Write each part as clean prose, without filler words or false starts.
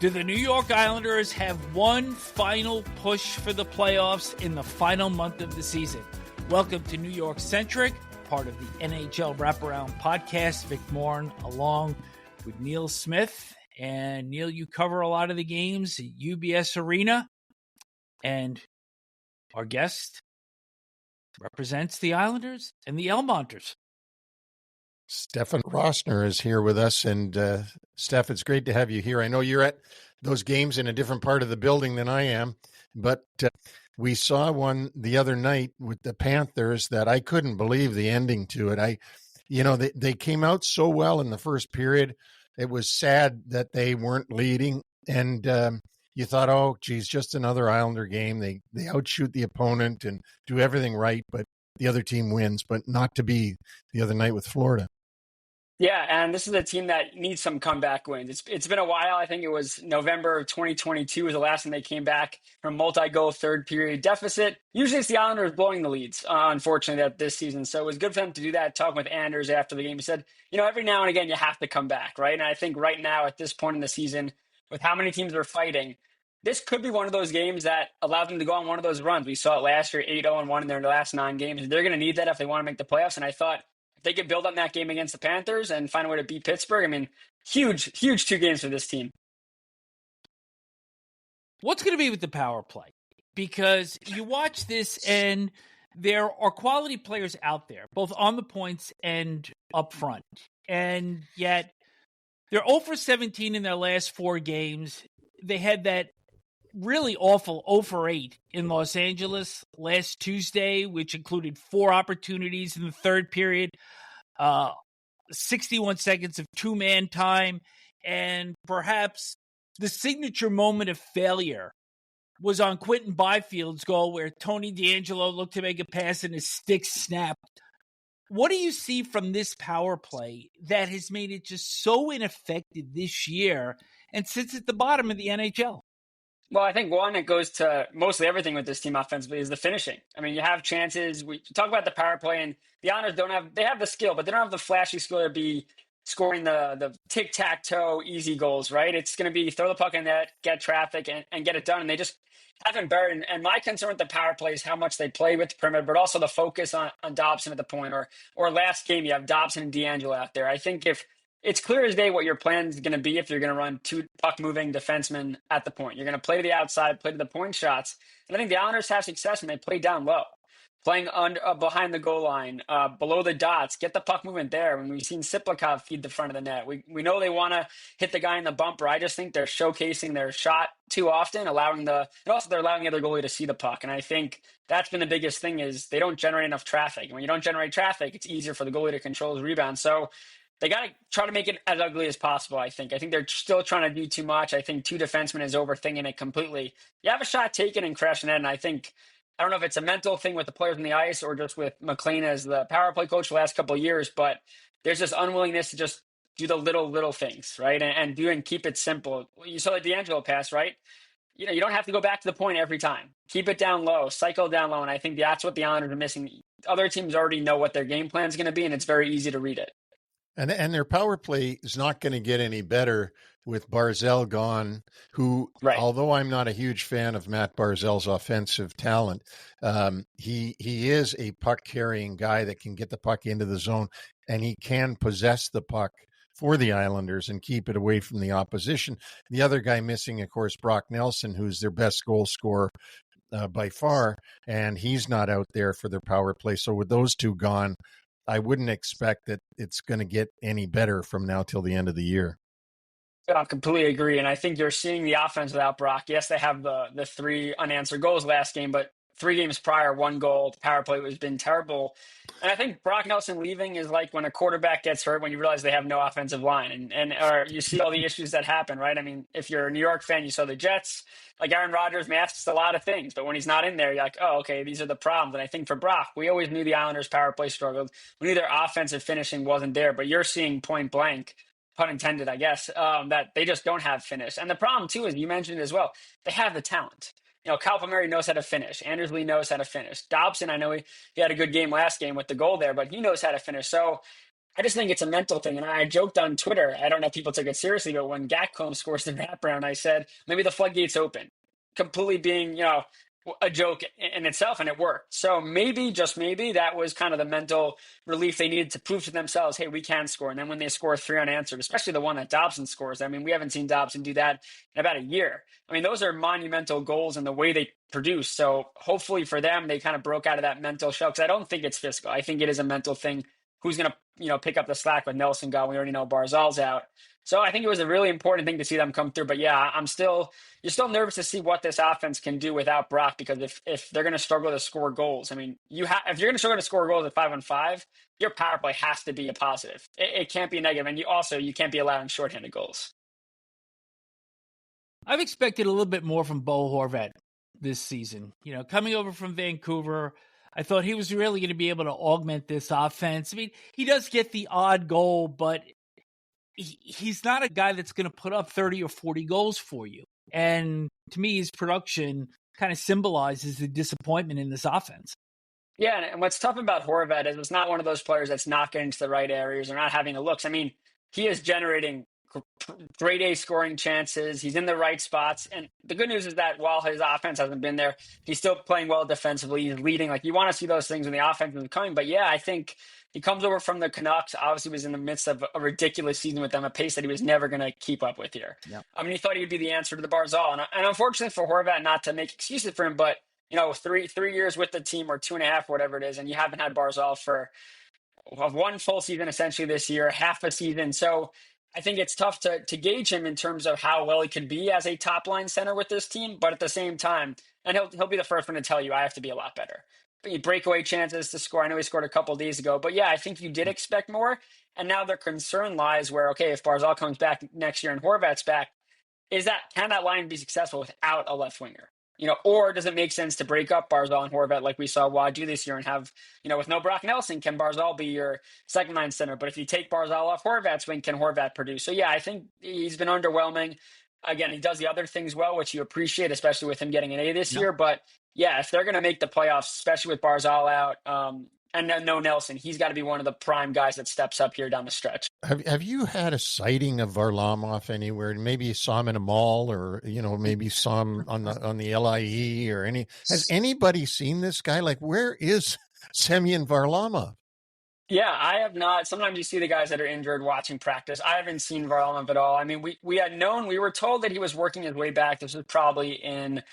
Do the New York Islanders have one final push for the playoffs in the final month of the season? Welcome to New York Centric, part of the NHL Wraparound podcast. Vic Morren along with Neil Smith. And Neil, you cover a lot of the games at UBS Arena. And our guest represents the Islanders and the Elmonters. Stefen Rosner is here with us. And Steph, it's great to have you here. I know you're at those games in a different part of the building than I am, but we saw one the other night with the Panthers that I couldn't believe the ending to it. They came out so well in the first period. It was sad that they weren't leading. And you thought, oh, geez, just another Islander game. They outshoot the opponent and do everything right, but the other team wins, but not to be the other night with Florida. Yeah, and this is a team that needs some comeback wins. It's been a while. I think it was November of 2022 was the last time they came back from multi-goal third period deficit. Usually it's the Islanders blowing the leads, unfortunately, this season. So it was good for them to do that. Talking with Anders after the game, he said, every now and again you have to come back, right? And I think right now at this point in the season, with how many teams are fighting, this could be one of those games that allows them to go on one of those runs. We saw it last year, 8-0-1 in their last 9 games. They're going to need that if they want to make the playoffs. And I thought, if they could build on that game against the Panthers and find a way to beat Pittsburgh, huge 2 games for this team. What's going to be with the power play? Because you watch this and there are quality players out there, both on the points and up front. And yet they're 0 for 17 in their last 4 games. They had that really awful 0 for 8 in Los Angeles last Tuesday, which included 4 opportunities in the third period, 61 seconds of 2-man time, and perhaps the signature moment of failure was on Quentin Byfield's goal where Tony DeAngelo looked to make a pass and his stick snapped. What do you see from this power play that has made it just so ineffective this year and sits at the bottom of the NHL? Well, I think one, it goes to mostly everything with this team offensively is the finishing. You have chances. We talk about the power play, and the Islanders they have the skill, but they don't have the flashy skill to be scoring the tic-tac-toe easy goals, right? It's going to be throw the puck in net, get traffic, and get it done. And they just haven't buried. And my concern with the power play is how much they play with the perimeter, but also the focus on Dobson at the point. Or last game, you have Dobson and DeAngelo out there. I think if it's clear as day what your plan is going to be if you're going to run 2 puck-moving defensemen at the point. You're going to play to the outside, play to the point shots. And I think the Islanders have success when they play down low, playing behind the goal line, below the dots, get the puck movement there. When we've seen Siplikov feed the front of the net, we know they want to hit the guy in the bumper. I just think they're showcasing their shot too often, they're allowing the other goalie to see the puck. And I think that's been the biggest thing is they don't generate enough traffic. And when you don't generate traffic, it's easier for the goalie to control his rebound. So they got to try to make it as ugly as possible, I think. I think they're still trying to do too much. I think 2 defensemen is overthinking it completely. You have a shot taken and crash net, and I don't know if it's a mental thing with the players on the ice or just with McLean as the power play coach the last couple of years, but there's this unwillingness to just do the little things, right? And keep it simple. You saw the DeAngelo pass, right? You don't have to go back to the point every time. Keep it down low, cycle down low, and I think that's what the Islanders are missing. Other teams already know what their game plan is going to be, and it's very easy to read it. And their power play is not going to get any better with Barzal gone, who, right, although I'm not a huge fan of Matt Barzal's offensive talent, he is a puck-carrying guy that can get the puck into the zone, and he can possess the puck for the Islanders and keep it away from the opposition. The other guy missing, of course, Brock Nelson, who's their best goal scorer by far, and he's not out there for their power play. So with those 2 gone, I wouldn't expect that it's going to get any better from now till the end of the year. I completely agree. And I think you're seeing the offense without Brock. Yes, they have the 3 unanswered goals last game, but 3 games prior, 1 goal. The power play has been terrible. And I think Brock Nelson leaving is like when a quarterback gets hurt, when you realize they have no offensive line or you see all the issues that happen, right? If you're a New York fan, you saw the Jets, like Aaron Rodgers masks a lot of things, but when he's not in there, you're like, oh, okay, these are the problems. And I think for Brock, we always knew the Islanders power play struggled. We knew their offensive finishing wasn't there, but you're seeing point blank, pun intended, I guess, that they just don't have finish. And the problem too, is you mentioned as well, they have the talent. Kyle Palmieri knows how to finish. Anders Lee knows how to finish. Dobson, I know he had a good game last game with the goal there, but he knows how to finish. So I just think it's a mental thing. And I joked on Twitter, I don't know if people took it seriously, but when Gatcombe scores the wraparound, I said, maybe the floodgates open. Completely being, a joke in itself, and it worked. So maybe, just maybe, that was kind of the mental relief they needed to prove to themselves, hey, we can score. And then when they score three unanswered, especially the one that Dobson scores, I mean, we haven't seen Dobson do that in about a year. I mean, those are monumental goals in the way they produce. So hopefully for them, they kind of broke out of that mental shell, because I don't think it's physical. I think it is a mental thing. Who's going to, pick up the slack with Nelson gone? We already know Barzal's out. So I think it was a really important thing to see them come through. But yeah, you're still nervous to see what this offense can do without Brock, because if they're going to struggle to score goals, I mean, if you're going to struggle to score goals at 5-on-5, your power play has to be a positive. It can't be a negative, and you can't be allowing shorthanded goals. I've expected a little bit more from Bo Horvat this season. Coming over from Vancouver, I thought he was really going to be able to augment this offense. I mean, he does get the odd goal, but he's not a guy that's going to put up 30 or 40 goals for you. And to me, his production kind of symbolizes the disappointment in this offense. Yeah, and what's tough about Horvat is it's not one of those players that's not getting to the right areas or not having the looks. I mean, he is generating grade A scoring chances. He's in the right spots. And the good news is that while his offense hasn't been there, he's still playing well defensively. He's leading. Like, you want to see those things when the offense is coming. But yeah, I think he comes over from the Canucks. Obviously was in the midst of a ridiculous season with them, a pace that he was never going to keep up with here. Yep. I mean, he thought he would be the answer to the Barzal. And unfortunately for Horvat, not to make excuses for him, but 3 years with the team, or 2.5, whatever it is, and you haven't had Barzal for one full season essentially this year, half a season. So I think it's tough to gauge him in terms of how well he could be as a top line center with this team. But at the same time, and he'll be the first one to tell you, I have to be a lot better. Breakaway chances to score. I know he scored a couple days ago, but yeah, I think you did expect more. And now their concern lies where, okay, if Barzal comes back next year and Horvat's back, can that line be successful without a left winger? Or does it make sense to break up Barzal and Horvat like we saw Waugh do this year and have, with no Brock Nelson, can Barzal be your second line center? But if you take Barzal off Horvat's wing, can Horvat produce? So yeah, I think he's been underwhelming. Again, he does the other things well, which you appreciate, especially with him getting an A this year. But yeah, if they're going to make the playoffs, especially with Barzal out, and no Nelson, he's got to be one of the prime guys that steps up here down the stretch. Have you had a sighting of Varlamov anywhere? Maybe you saw him in a mall, or maybe saw him on the LIE or any. Has anybody seen this guy? Like, where is Semyon Varlamov? Yeah, I have not. Sometimes you see the guys that are injured watching practice. I haven't seen Varlamov at all. I mean, we were told that he was working his way back. This was probably in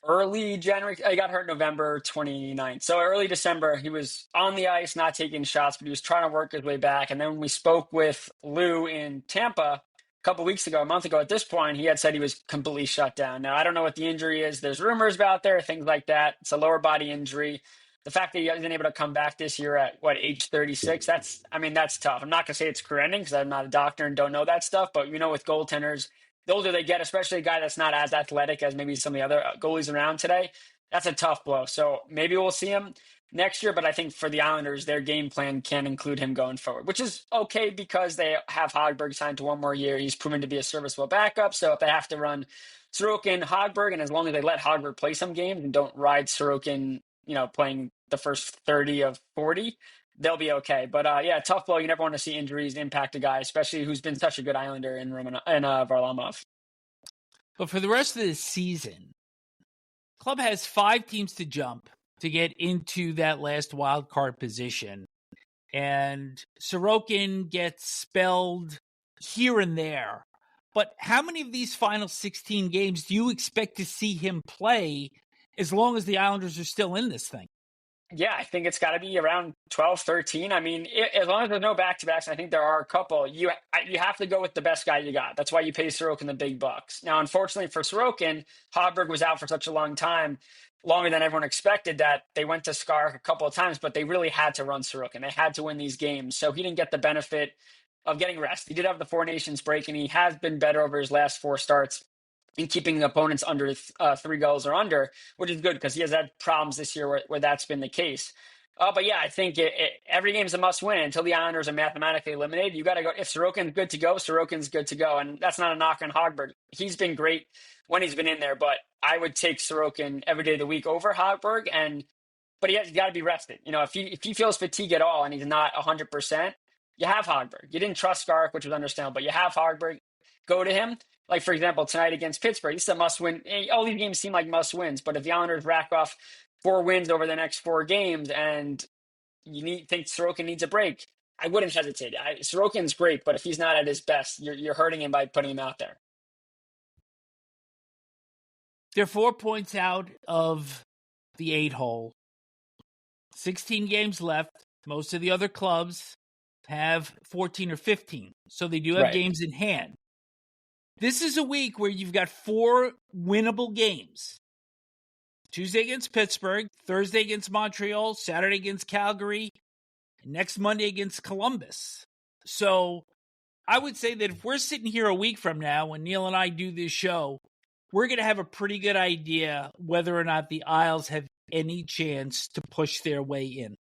early January. He got hurt November 29th. So early December, he was on the ice, not taking shots, but he was trying to work his way back. And then when we spoke with Lou in Tampa a couple weeks ago, a month ago at this point, he had said he was completely shut down. Now, I don't know what the injury is. There's rumors about there, things like that. It's a lower body injury. The fact that he hasn't been able to come back this year at, age 36, that's tough. I'm not going to say it's career ending because I'm not a doctor and don't know that stuff. But, with goaltenders, the older they get, especially a guy that's not as athletic as maybe some of the other goalies around today, that's a tough blow. So maybe we'll see him next year. But I think for the Islanders, their game plan can include him going forward, which is okay because they have Hogberg signed to one more year. He's proven to be a serviceable backup. So if they have to run Sorokin, Hogberg, and as long as they let Hogberg play some games and don't ride Sorokin, playing the first 30 of 40, they'll be okay. But yeah, tough blow. You never want to see injuries impact a guy, especially who's been such a good Islander in Varlamov. But for the rest of the season, club has 5 teams to jump to get into that last wild card position. And Sorokin gets spelled here and there. But how many of these final 16 games do you expect to see him play as long as the Islanders are still in this thing? Yeah, I think it's got to be around 12, 13. I mean, as long as there's no back-to-backs, I think there are a couple. You have to go with the best guy you got. That's why you pay Sorokin the big bucks. Now, unfortunately for Sorokin, Hogberg was out for such a long time, longer than everyone expected, that they went to Skark a couple of times, but they really had to run Sorokin. They had to win these games. So he didn't get the benefit of getting rest. He did have the 4 Nations break, and he has been better over his last 4 starts in keeping opponents under 3 goals or under, which is good because he has had problems this year where that's been the case. But yeah, I think every game is a must win until the Islanders are mathematically eliminated. You got to go. If Sorokin's good to go, Sorokin's good to go. And that's not a knock on Hogberg. He's been great when he's been in there, but I would take Sorokin every day of the week over Hogberg. But he's got to be rested. If he feels fatigue at all and he's not 100%, You have Hogberg. You didn't trust Skark, which was understandable, but you have Hogberg. Go to him. Like, for example, tonight against Pittsburgh, this is a must-win. All these games seem like must-wins, but if the Islanders rack off 4 wins over the next 4 games and think Sorokin needs a break, I wouldn't hesitate. Sorokin's great, but if he's not at his best, you're hurting him by putting him out there. They're 4 points out of the 8-hole. 16 games left. Most of the other clubs have 14 or 15, so they do have games in hand. This is a week where you've got 4 winnable games. Tuesday against Pittsburgh, Thursday against Montreal, Saturday against Calgary, and next Monday against Columbus. So I would say that if we're sitting here a week from now when Neil and I do this show, we're going to have a pretty good idea whether or not the Isles have any chance to push their way in.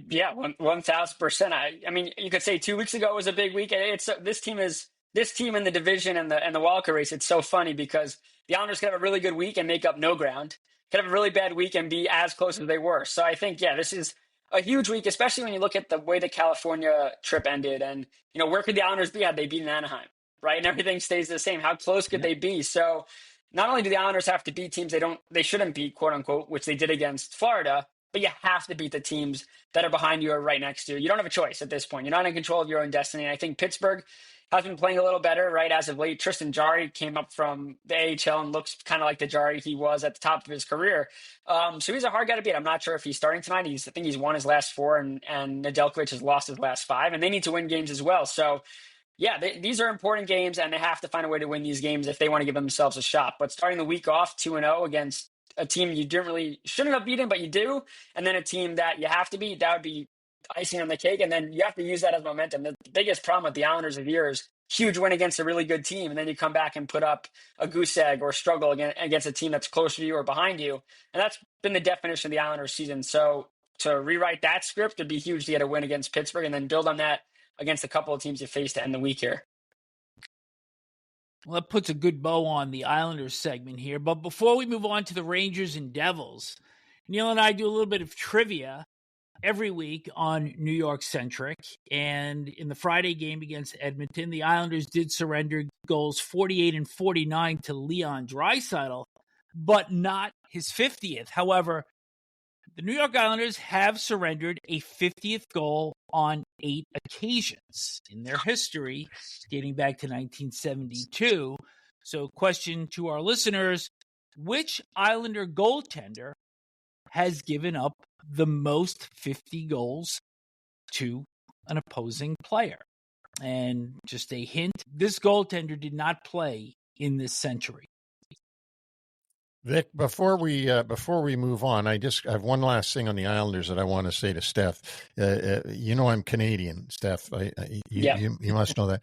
Yeah, 1,000%. I mean, you could say 2 weeks ago was a big week. This team in the division and the wildcard race. It's so funny because the Islanders could have a really good week and make up no ground. Could have a really bad week and be as close as they were. So I think, this is a huge week, especially when you look at the way the California trip ended. And, where could the Islanders be had they beaten Anaheim, right? And everything stays the same. How close could they be? So not only do the Islanders have to beat teams they shouldn't beat, quote unquote, which they did against Florida, but you have to beat the teams that are behind you or right next to you. You don't have a choice at this point. You're not in control of your own destiny. And I think Pittsburgh has been playing a little better, right, as of late. Tristan Jarry came up from the AHL and looks kind of like the Jarry he was at the top of his career. So he's a hard guy to beat. I'm not sure if he's starting tonight. I think he's won his last 4, and Nedeljkovic has lost his last 5, and they need to win games as well. So, these are important games, and they have to find a way to win these games if they want to give themselves a shot. But starting the week off 2-0 against a team you shouldn't have beaten, but you do, and then a team that you have to beat, that would be icing on the cake, and then you have to use that as momentum. The biggest problem with the Islanders of years, huge win against a really good team, and then you come back and put up a goose egg or struggle against a team that's closer to you or behind you, and that's been the definition of the Islanders season. So to rewrite that script would be huge to get a win against Pittsburgh and then build on that against a couple of teams you face to end the week here. Well, that puts a good bow on the Islanders segment here. But before we move on to the Rangers and Devils, Neil and I do a little bit of trivia every week on New York Centric. And in the Friday game against Edmonton, the Islanders did surrender goals 48 and 49 to Leon Draisaitl, but not his 50th. However, the New York Islanders have surrendered a 50th goal on 8 occasions in their history, dating back to 1972. So, question to our listeners, which Islander goaltender has given up the most 50 goals to an opposing player? And just a hint, this goaltender did not play in this century. Vic, before we move on, I have one last thing on the Islanders that I want to say to Steph. I'm Canadian, Steph. You must know that.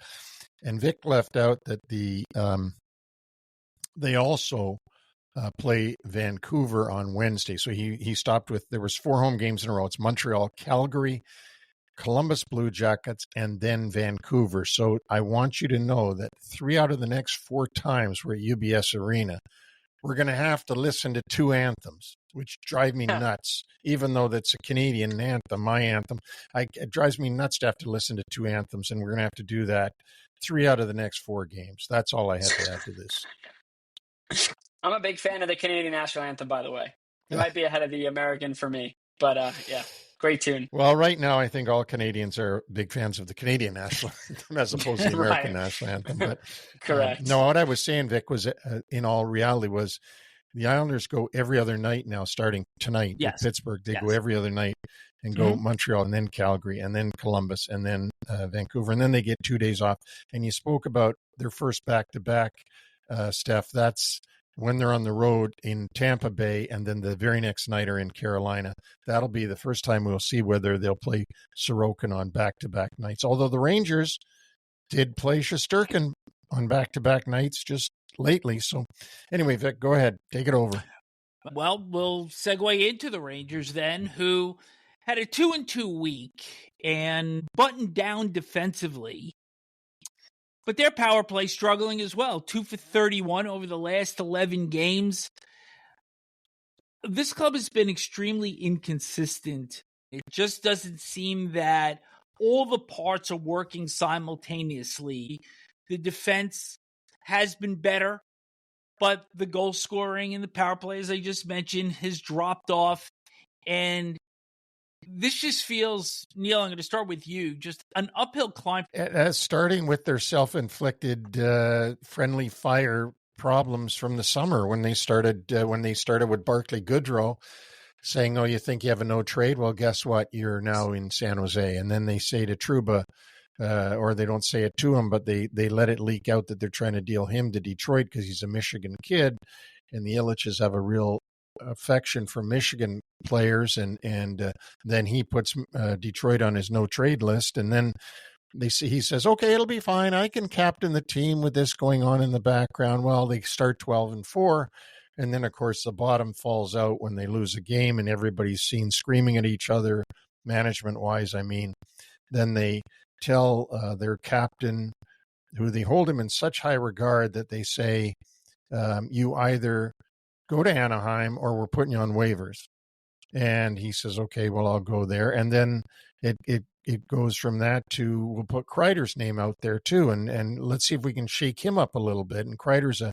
And Vic left out that they also play Vancouver on Wednesday. So he stopped with, there was 4 home games in a row. It's Montreal, Calgary, Columbus Blue Jackets, and then Vancouver. So I want you to know that 3 out of the next 4 times we're at UBS Arena, we're going to have to listen to 2 anthems, which drive me nuts, even though that's a Canadian anthem, my anthem. It drives me nuts to have to listen to 2 anthems, and we're going to have to do that 3 out of the next 4 games. That's all I had to add to this. I'm a big fan of the Canadian national anthem, by the way. It might be ahead of the American for me, but great tune. Well, right now, I think all Canadians are big fans of the Canadian national anthem as opposed to the American national anthem. But correct. No, what I was saying, Vic, was in all reality was the Islanders go every other night now, starting tonight with Pittsburgh. They go every other night and go Montreal and then Calgary and then Columbus and then Vancouver. And then they get 2 days off. And you spoke about their first back-to-back, Steph. That's when they're on the road in Tampa Bay, and then the very next night are in Carolina. That'll be the first time we'll see whether they'll play Sorokin on back-to-back nights. Although the Rangers did play Shesterkin on back-to-back nights just lately. So anyway, Vic, go ahead. Take it over. Well, we'll segue into the Rangers then, who had a 2-2 week and buttoned down defensively. But their power play struggling as well. 2 for 31 over the last 11 games. This club has been extremely inconsistent. It just doesn't seem that all the parts are working simultaneously. The defense has been better, but the goal scoring and the power play, as I just mentioned, has dropped off. And this just feels, Neil, I'm going to start with you, just an uphill climb. Starting with their self-inflicted friendly fire problems from the summer when they started with Barclay Goodrow saying, "Oh, you think you have a no trade? Well, guess what? You're now in San Jose." And then they say to Trouba, or they don't say it to him, but they let it leak out that they're trying to deal him to Detroit because he's a Michigan kid, and the Ilitches have a real affection for Michigan players, and then he puts Detroit on his no trade list, and then he says, "Okay, it'll be fine. I can captain the team with this going on in the background." Well, they start 12-4. And then, of course, the bottom falls out when they lose a game and everybody's seen screaming at each other, management-wise, I mean. Then they tell their captain, who they hold him in such high regard, that they say, "You either go to Anaheim or we're putting you on waivers." And he says, "Okay, well, I'll go there." And then it goes from that to, we'll put Kreider's name out there too, and let's see if we can shake him up a little bit. And Kreider's a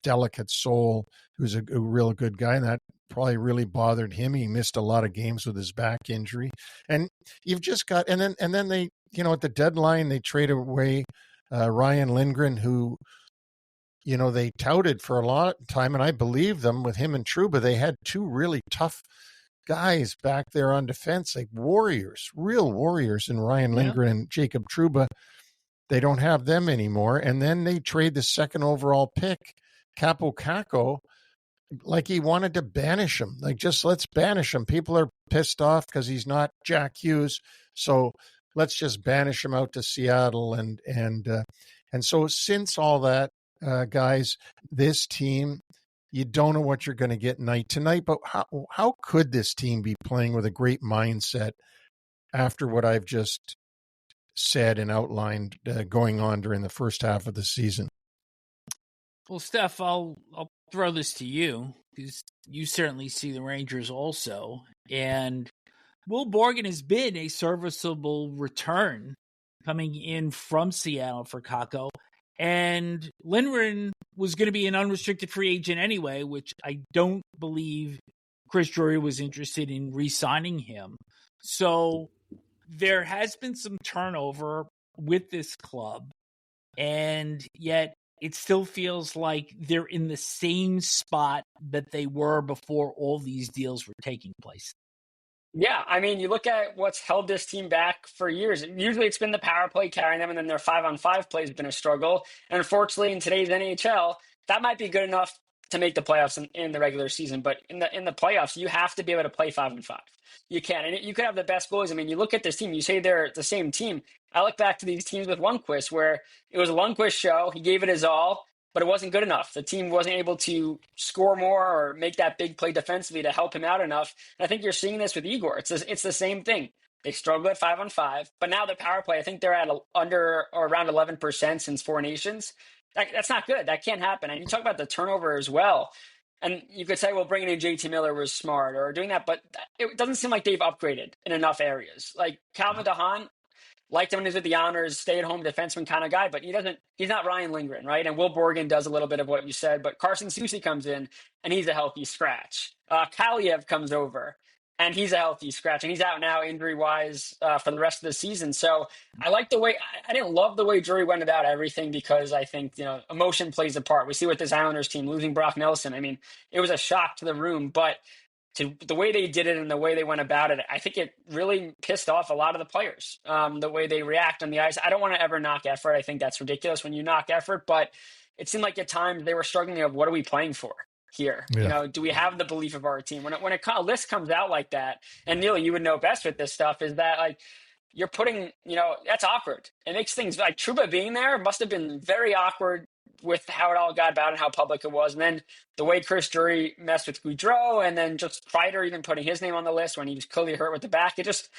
delicate soul who's a real good guy, and that probably really bothered him. He missed a lot of games with his back injury. And you've just got, and then they, at the deadline, they trade away Ryan Lindgren, who, they touted for a lot of time, and I believe them with him and Trouba. They had two really tough guys back there on defense, like warriors, real warriors, in Ryan Lindgren and Jacob Trouba. They don't have them anymore. And then they trade the second overall pick, Capo Caco, like he wanted to banish him. Like, just let's banish him. People are pissed off because he's not Jack Hughes, so let's just banish him out to Seattle. And so since all that, guys, this team, you don't know what you're going to get night to night. But how could this team be playing with a great mindset after what I've just said and outlined going on during the first half of the season? Well, Steph, I'll throw this to you, because you certainly see the Rangers also. And Will Borgen has been a serviceable return coming in from Seattle for Kakko. And Lindgren was going to be an unrestricted free agent anyway, which I don't believe Chris Drury was interested in re-signing him. So there has been some turnover with this club, and yet it still feels like they're in the same spot that they were before all these deals were taking place. Yeah, I mean, you look at what's held this team back for years. Usually it's been the power play carrying them, and then their 5-on-5 play has been a struggle. And unfortunately, in today's NHL, that might be good enough to make the playoffs in the regular season. But in the playoffs, you have to be able to play 5-on-5. You can. And you could have the best goalies. I mean, you look at this team, you say they're the same team. I look back to these teams with Lundqvist, where it was a Lundqvist show. He gave it his all, but it wasn't good enough. The team wasn't able to score more or make that big play defensively to help him out enough. And I think you're seeing this with Igor. It's the same thing. They struggle at 5-on-5, but now the power play, I think they're at under or around 11% since Four Nations. That's not good. That can't happen. And you talk about the turnover as well. And you could say, well, bringing in JT Miller was smart or doing that, but it doesn't seem like they've upgraded in enough areas. Like Calvin DeHaan, liked him when he was with the Islanders, stay-at-home defenseman kind of guy, but he's not Ryan Lindgren, right? And Will Borgen does a little bit of what you said, but Carson Soucy comes in, and he's a healthy scratch. Kaliev comes over, and he's a healthy scratch, and he's out now injury-wise for the rest of the season. So I like the way – I didn't love the way Drury went about everything, because I think, emotion plays a part. We see with this Islanders team, losing Brock Nelson, I mean, it was a shock to the room, but – to the way they did it and the way they went about it, I think it really pissed off a lot of the players, the way they react on the ice. I don't want to ever knock effort. I think that's ridiculous when you knock effort, but it seemed like at times they were struggling of, what are we playing for here? Yeah. Do we have the belief of our team? When a list comes out like that, and Neil, you would know best with this stuff, is that like you're putting, that's awkward. It makes things like Trouba being there must have been very awkward with how it all got about and how public it was. And then the way Chris Drury messed with Goudreau, and then just Kreider even putting his name on the list when he was clearly hurt with the back, it just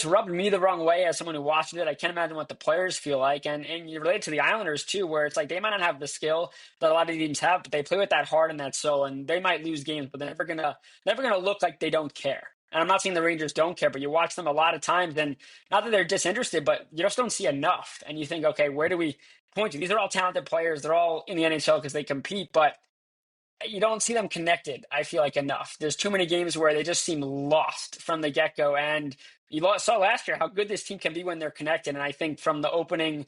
rubbed me the wrong way as someone who watched it. I can't imagine what the players feel like. And you relate to the Islanders too, where it's like they might not have the skill that a lot of teams have, but they play with that heart and that soul, and they might lose games, but they're never gonna look like they don't care. And I'm not saying the Rangers don't care, but you watch them a lot of times, and not that they're disinterested, but you just don't see enough. And you think, okay, where do we point to? These are all talented players. They're all in the NHL because they compete, but you don't see them connected, I feel like, enough. There's too many games where they just seem lost from the get-go. And saw last year how good this team can be when they're connected. And I think from the opening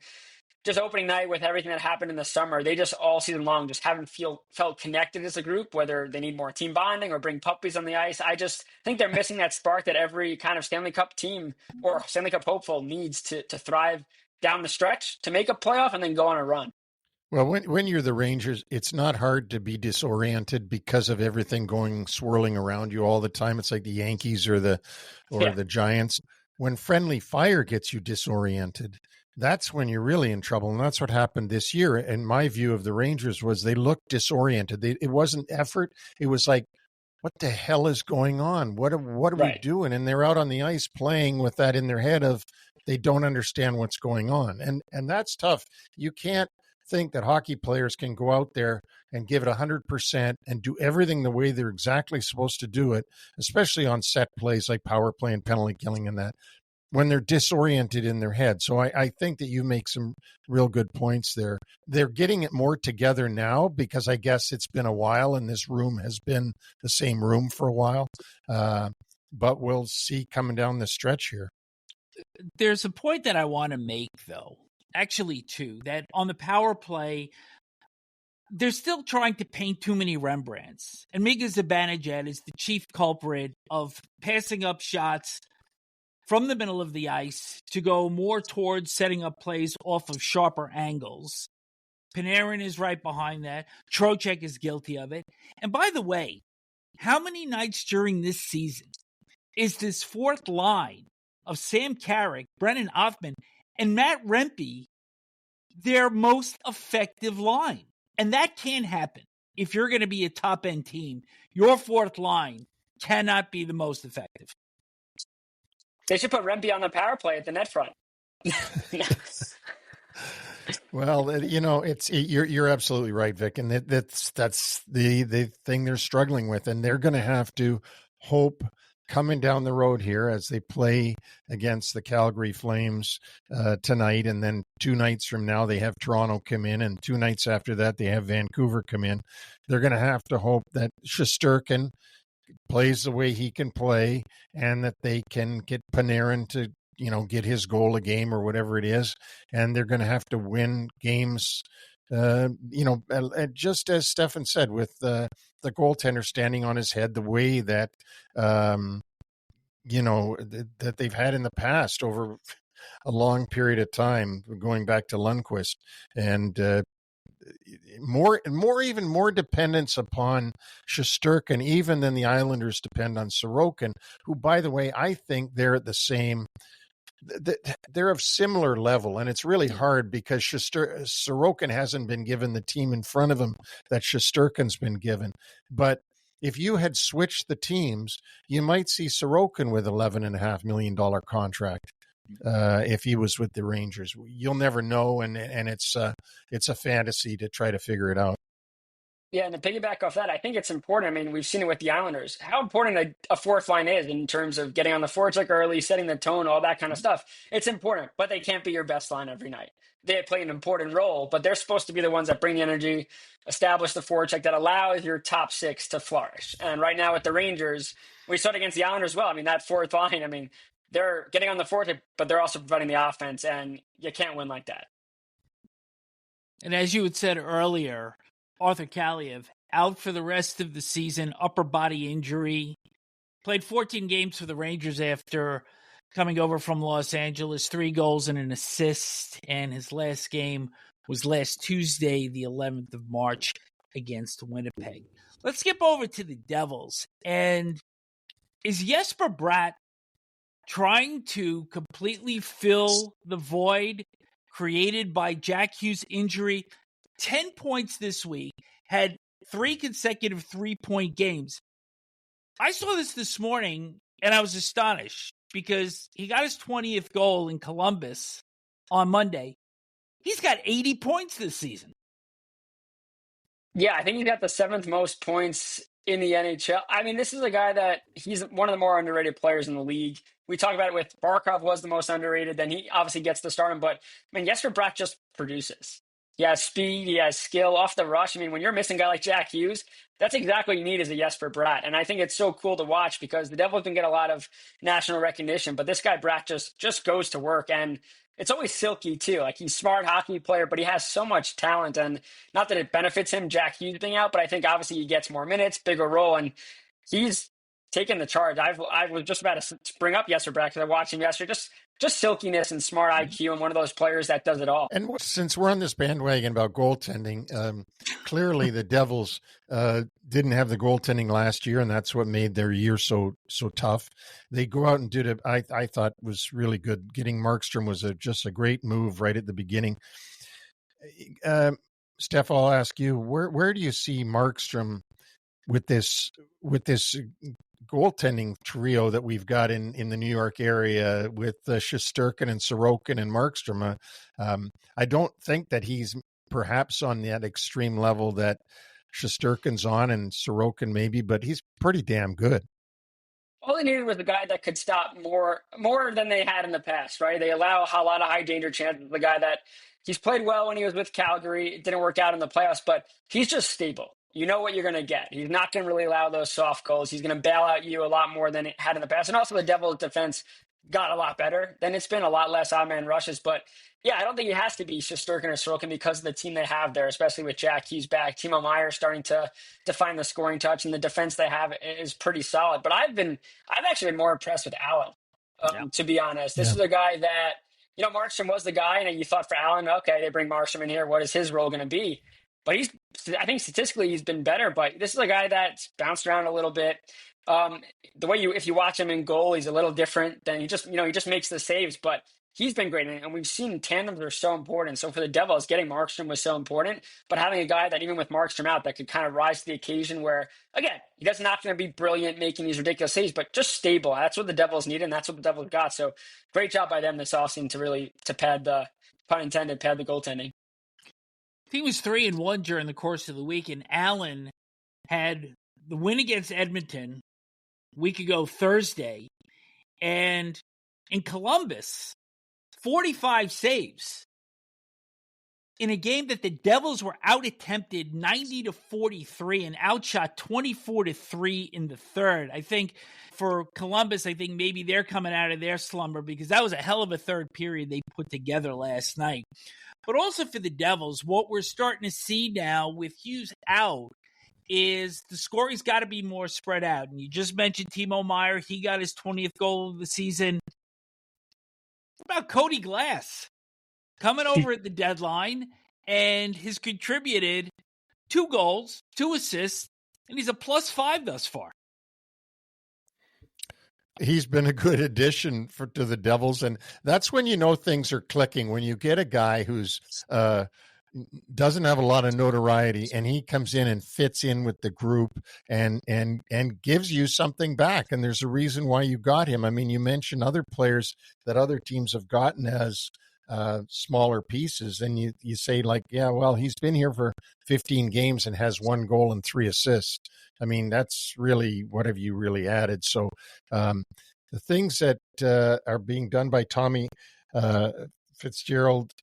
night with everything that happened in the summer, they just all season long just haven't felt connected as a group, whether they need more team bonding or bring puppies on the ice. I just think they're missing that spark that every kind of Stanley Cup team or Stanley Cup hopeful needs to thrive down the stretch, to make a playoff and then go on a run. Well, when you're the Rangers, it's not hard to be disoriented because of everything swirling around you all the time. It's like the Yankees or the Giants. When friendly fire gets you disoriented, that's when you're really in trouble. And that's what happened this year. And my view of the Rangers was they looked disoriented. It wasn't effort. It was like, what the hell is going on? What are we doing? And they're out on the ice playing with that in their head of they don't understand what's going on. And that's tough. You can't think that hockey players can go out there and give it 100% and do everything the way they're exactly supposed to do it, especially on set plays like power play and penalty killing and that, when they're disoriented in their head. So I think that you make some real good points there. They're getting it more together now because I guess it's been a while and this room has been the same room for a while. But we'll see coming down the stretch here. There's a point that I want to make, though. Actually, two, that on the power play, they're still trying to paint too many Rembrandts. And Mika Zibanejad is the chief culprit of passing up shots from the middle of the ice to go more towards setting up plays off of sharper angles. Panarin is right behind that. Trocheck is guilty of it. And by the way, how many nights during this season is this fourth line of Sam Carrick, Brennan Othman, and Matt Rempe their most effective line? And that can't happen. If you're going to be a top-end team, your fourth line cannot be the most effective. They should put Rempe on the power play at the net front. Well, you're absolutely right, Vic, and that's the thing they're struggling with, and they're going to have to hope coming down the road here as they play against the Calgary Flames tonight, and then 2 nights from now they have Toronto come in, and 2 nights after that they have Vancouver come in. They're going to have to hope that Shesterkin plays the way he can play, and that they can get Panarin to get his goal a game or whatever it is, and they're going to have to win games. Just as Stefen said, with the goaltender standing on his head, the way that that they've had in the past over a long period of time, going back to Lundqvist, and even more dependence upon Shesterkin even than the Islanders depend on Sorokin, who, by the way, I think they're at the same. They're of similar level, and it's really hard because Sorokin hasn't been given the team in front of him that Shesterkin's been given. But if you had switched the teams, you might see Sorokin with $11.5 million contract if he was with the Rangers. You'll never know, and it's a fantasy to try to figure it out. Yeah, and to piggyback off that, I think it's important. I mean, we've seen it with the Islanders, how important a fourth line is in terms of getting on the forecheck early, setting the tone, all that kind of stuff. It's important, but they can't be your best line every night. They play an important role, but they're supposed to be the ones that bring the energy, establish the forecheck that allows your top 6 to flourish. And right now with the Rangers, we saw it against the Islanders as well. I mean, that fourth line, they're getting on the forecheck, but they're also providing the offense, and you can't win like that. And as you had said earlier, Arthur Kaliev out for the rest of the season, upper body injury. Played 14 games for the Rangers after coming over from Los Angeles, 3 goals and an assist. And his last game was last Tuesday, the 11th of March, against Winnipeg. Let's skip over to the Devils. And is Jesper Bratt trying to completely fill the void created by Jack Hughes' injury? 10 points this week, had 3 consecutive 3-point games. I saw this morning, and I was astonished because he got his 20th goal in Columbus on Monday. He's got 80 points this season. Yeah, I think he's got the 7th most points in the NHL. I mean, this is a guy that he's one of the more underrated players in the league. We talk about it with Barkov was the most underrated. Then he obviously gets the stardom. But I mean, Jesper Bratt just produces. He has speed. He has skill off the rush. I mean, when you're missing a guy like Jack Hughes, that's exactly what you need as a Jesper Bratt. And I think it's so cool to watch because the Devils didn't get a lot of national recognition, but this guy Bratt just goes to work. And it's always silky too. Like he's a smart hockey player, but he has so much talent. And not that it benefits him, Jack Hughes being out, but I think obviously he gets more minutes, bigger role, and he's taken the charge. I was just about to bring up Jesper Bratt because I watched him yesterday. Just silkiness and smart IQ, and one of those players that does it all. And since we're on this bandwagon about goaltending, clearly the Devils didn't have the goaltending last year, and that's what made their year so tough. They go out and did it. I thought was really good. Getting Markstrom was just a great move right at the beginning. Steph, I'll ask you, where do you see Markstrom with this goaltending trio that we've got in the New York area with Shesterkin and Sorokin and Markstrom? I don't think that he's perhaps on that extreme level that Shesterkin's on and Sorokin maybe, but he's pretty damn good. All they needed was a guy that could stop more than they had in the past, right? They allow a lot of high danger chances. The guy that he's played well when he was with Calgary. It didn't work out in the playoffs, but he's just stable. You know what you're going to get. He's not going to really allow those soft goals. He's going to bail out you a lot more than it had in the past. And also the Devils' defense got a lot better. Then it's been a lot less odd-man rushes. But, yeah, I don't think it has to be Shesterkin or Sorokin because of the team they have there, especially with Jack Hughes back. Timo Meier starting to find the scoring touch, and the defense they have is pretty solid. But I've actually been more impressed with Allen, to be honest. This is a guy that, Markstrom was the guy, and you thought for Allen, okay, they bring Markstrom in here. What is his role going to be? But I think statistically he's been better, but this is a guy that's bounced around a little bit. The way if you watch him in goal, he's a little different than he just makes the saves, but he's been great. And we've seen tandems are so important. So for the Devils, getting Markstrom was so important, but having a guy that even with Markstrom out that could kind of rise to the occasion where, again, he doesn't have to be brilliant making these ridiculous saves, but just stable. That's what the Devils need, and that's what the Devils got. So great job by them this offseason to pad the, pun intended, pad the goaltending. He was 3-1 during the course of the week, and Allen had the win against Edmonton a week ago Thursday, and in Columbus, 45 saves in a game that the Devils were out-attempted 90-43 and outshot 24-3 in the third. I think for Columbus, maybe they're coming out of their slumber because that was a hell of a third period they put together last night. But also for the Devils, what we're starting to see now with Hughes out is the scoring's got to be more spread out. And you just mentioned Timo Meier. He got his 20th goal of the season. What about Cody Glass coming over at the deadline and has contributed 2 goals, 2 assists, and he's a +5 thus far. He's been a good addition to the Devils, and that's when you know things are clicking. When you get a guy who's doesn't have a lot of notoriety, and he comes in and fits in with the group and gives you something back. And there's a reason why you got him. I mean, you mentioned other players that other teams have gotten as smaller pieces, and you say like, yeah, well, he's been here for 15 games and has 1 goal and 3 assists. I mean, that's really, what have you really added? So the things that are being done by Tommy Fitzgerald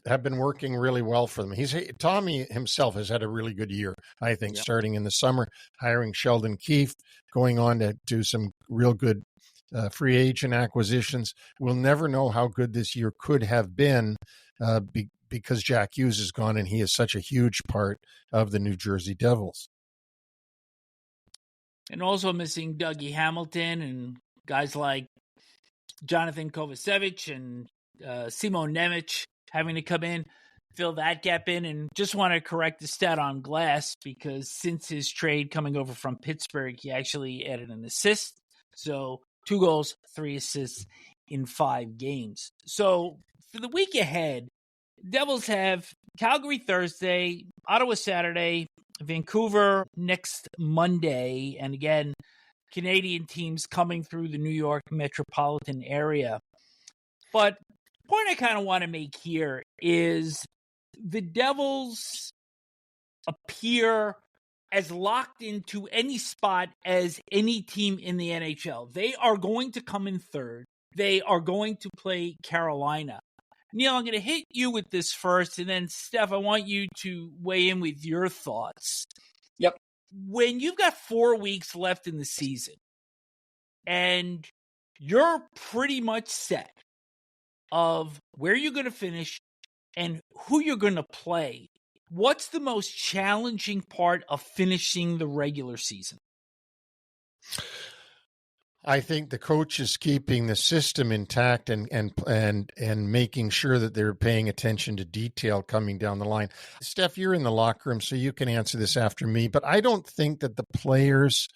have been working really well for them. Tommy himself has had a really good year, I think, starting in the summer, hiring Sheldon Keefe, going on to do some real good free agent acquisitions. We'll never know how good this year could have been because Jack Hughes is gone, and he is such a huge part of the New Jersey Devils. And also missing Dougie Hamilton and guys like Jonathan Kovacevic and Simon Nemec having to come in, fill that gap in. And just want to correct the stat on Glass because since his trade coming over from Pittsburgh, he actually added an assist. So 2 goals, 3 assists in 5 games. So for the week ahead, Devils have Calgary Thursday, Ottawa Saturday, Vancouver next Monday, and again, Canadian teams coming through the New York metropolitan area. But the point I kind of want to make here is the Devils appear as locked into any spot as any team in the NHL. They are going to come in third. They are going to play Carolina. Neil, I'm going to hit you with this first, and then, Steph, I want you to weigh in with your thoughts. Yep. When you've got 4 weeks left in the season, and you're pretty much set of where you're going to finish and who you're going to play, what's the most challenging part of finishing the regular season? I think the coach is keeping the system intact and making sure that they're paying attention to detail coming down the line. Steph, you're in the locker room, so you can answer this after me, but I don't think that the players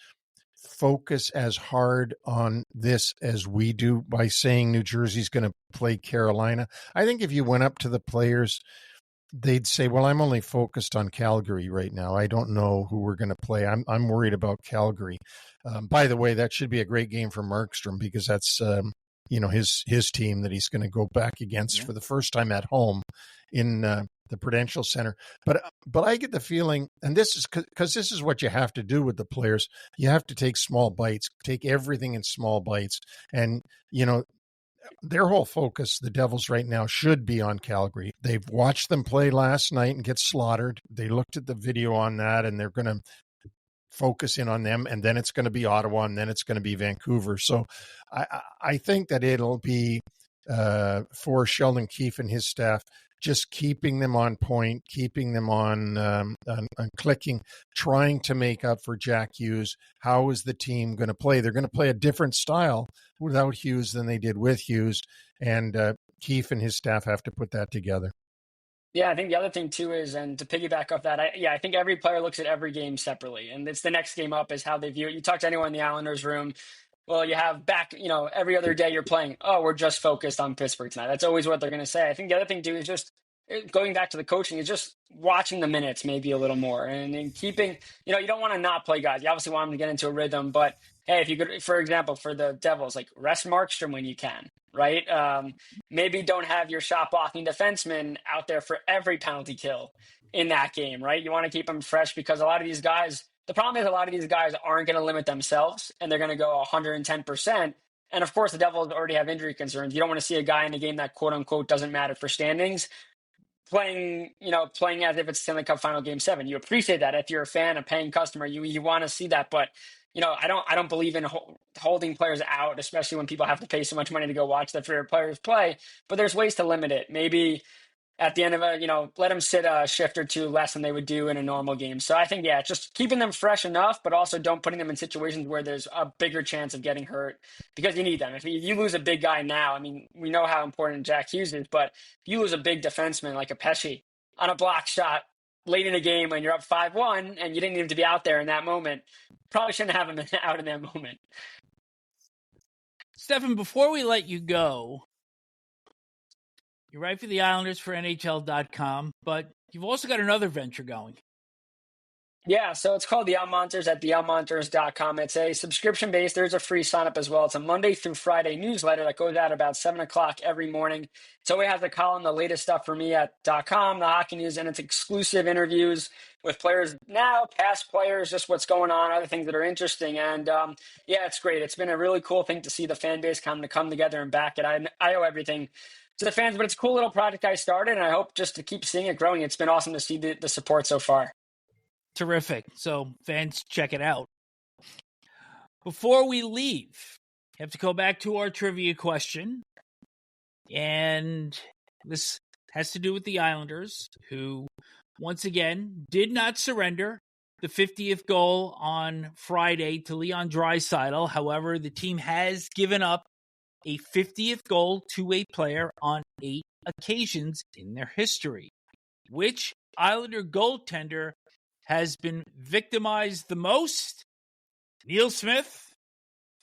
focus as hard on this as we do by saying New Jersey's going to play Carolina. I think if you went up to the players, they'd say, well, I'm only focused on Calgary right now. I don't know who we're going to play. I'm worried about Calgary. By the way, that should be a great game for Markstrom because that's his team that he's going to go back against for the first time at home in the Prudential Center. But I get the feeling, and this is because this is what you have to do with the players. You have to take small bites, take everything in small bites, and their whole focus, the Devils right now, should be on Calgary. They've watched them play last night and get slaughtered. They looked at the video on that, and they're going to focus in on them, and then it's going to be Ottawa, and then it's going to be Vancouver. So I think that it'll be for Sheldon Keefe and his staff, just keeping them on point, keeping them on clicking, trying to make up for Jack Hughes. How is the team going to play? They're going to play a different style without Hughes than they did with Hughes, and Keefe and his staff have to put that together. Yeah, I think the other thing too is, and to piggyback off that, I think every player looks at every game separately, and it's the next game up is how they view it. You talk to anyone in the Islanders room, well, you have back, every other day you're playing, oh, we're just focused on Pittsburgh tonight. That's always what they're going to say. I think the other thing too is just going back to the coaching is just watching the minutes maybe a little more and keeping, you don't want to not play guys. You obviously want them to get into a rhythm, but hey, if you could, for example, for the Devils, like rest Markstrom when you can, right? Maybe don't have your shot blocking defenseman out there for every penalty kill in that game, right? You want to keep them fresh because a lot of these guys, the problem is a lot of these guys aren't going to limit themselves and they're going to go 110%. And of course, the Devils already have injury concerns. You don't want to see a guy in a game that quote unquote doesn't matter for standings playing as if it's Stanley Cup Final Game 7. You appreciate that if you're a fan, a paying customer, you want to see that. But I don't believe in holding players out, especially when people have to pay so much money to go watch their favorite players play. But there's ways to limit it. Maybe at the end of it, let them sit a shift or two less than they would do in a normal game. So I think, just keeping them fresh enough, but also don't putting them in situations where there's a bigger chance of getting hurt because you need them. If you lose a big guy now, we know how important Jack Hughes is, but if you lose a big defenseman like a Pesci on a block shot late in a game when you're up 5-1 and you didn't need him to be out there in that moment, probably shouldn't have him out in that moment. Stefen, before we let you go, you write for the Islanders for NHL.com, but you've also got another venture going. Yeah, so it's called The Monsters at themonsters.com. It's a subscription-based. There's a free sign-up as well. It's a Monday through Friday newsletter that goes out about 7 o'clock every morning. So it has a column, the latest stuff for me at .com, the hockey news, and it's exclusive interviews with players now, past players, just what's going on, other things that are interesting. And it's great. It's been a really cool thing to see the fan base come together and back it. I owe everything to the fans, but it's a cool little project I started, and I hope just to keep seeing it growing. It's been awesome to see the support so far. Terrific. So fans, check it out. Before we leave, we have to go back to our trivia question. And this has to do with the Islanders, who once again did not surrender the 50th goal on Friday to Leon Draisaitl. However, the team has given up a 50th goal to a player on 8 occasions in their history. Which Islander goaltender has been victimized the most? Neil Smith,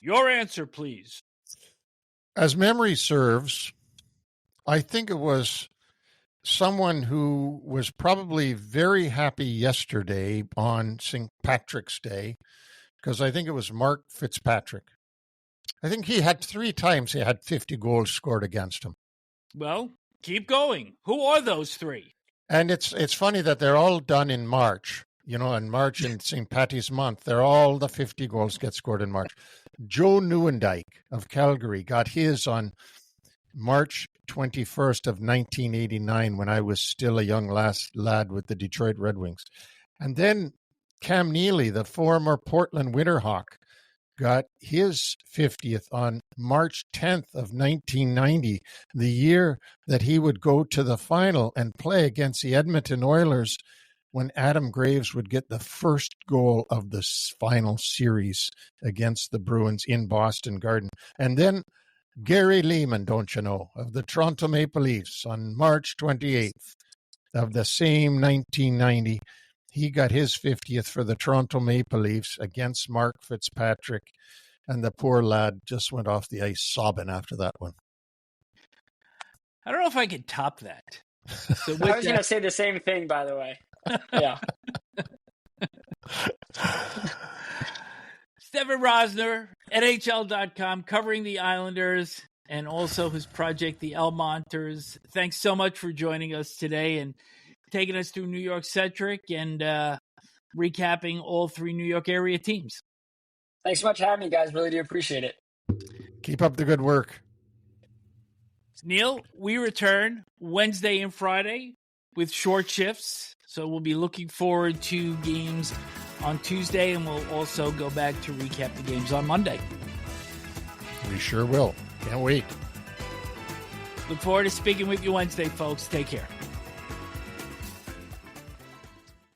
your answer, please. As memory serves, I think it was someone who was probably very happy yesterday on St. Patrick's Day, because I think it was Mark Fitzpatrick. I think he had 3 times he had 50 goals scored against him. Well, keep going. Who are those 3? And it's funny that they're all done in March. in March and St. Patty's month, all the 50 goals get scored in March. Joe Nieuwendyk of Calgary got his on March 21st of 1989 when I was still a young lad with the Detroit Red Wings. And then Cam Neely, the former Portland Winterhawk, got his 50th on March 10th of 1990, the year that he would go to the final and play against the Edmonton Oilers when Adam Graves would get the first goal of the final series against the Bruins in Boston Garden. And then Gary Lehman, don't you know, of the Toronto Maple Leafs on March 28th of the same 1990, he got his 50th for the Toronto Maple Leafs against Mark Fitzpatrick, and the poor lad just went off the ice sobbing after that one. I don't know if I could top that. So I was going to say the same thing, by the way. Yeah. Stefen Rosner, NHL.com, covering the Islanders and also his project, the Elmonters. Thanks so much for joining us today and taking us through New York Centric and recapping all three New York area teams. Thanks so much for having me, guys. Really do appreciate it. Keep up the good work. Neil, we return Wednesday and Friday with short shifts. So we'll be looking forward to games on Tuesday, and we'll also go back to recap the games on Monday. We sure will. Can't wait. Look forward to speaking with you Wednesday, folks. Take care.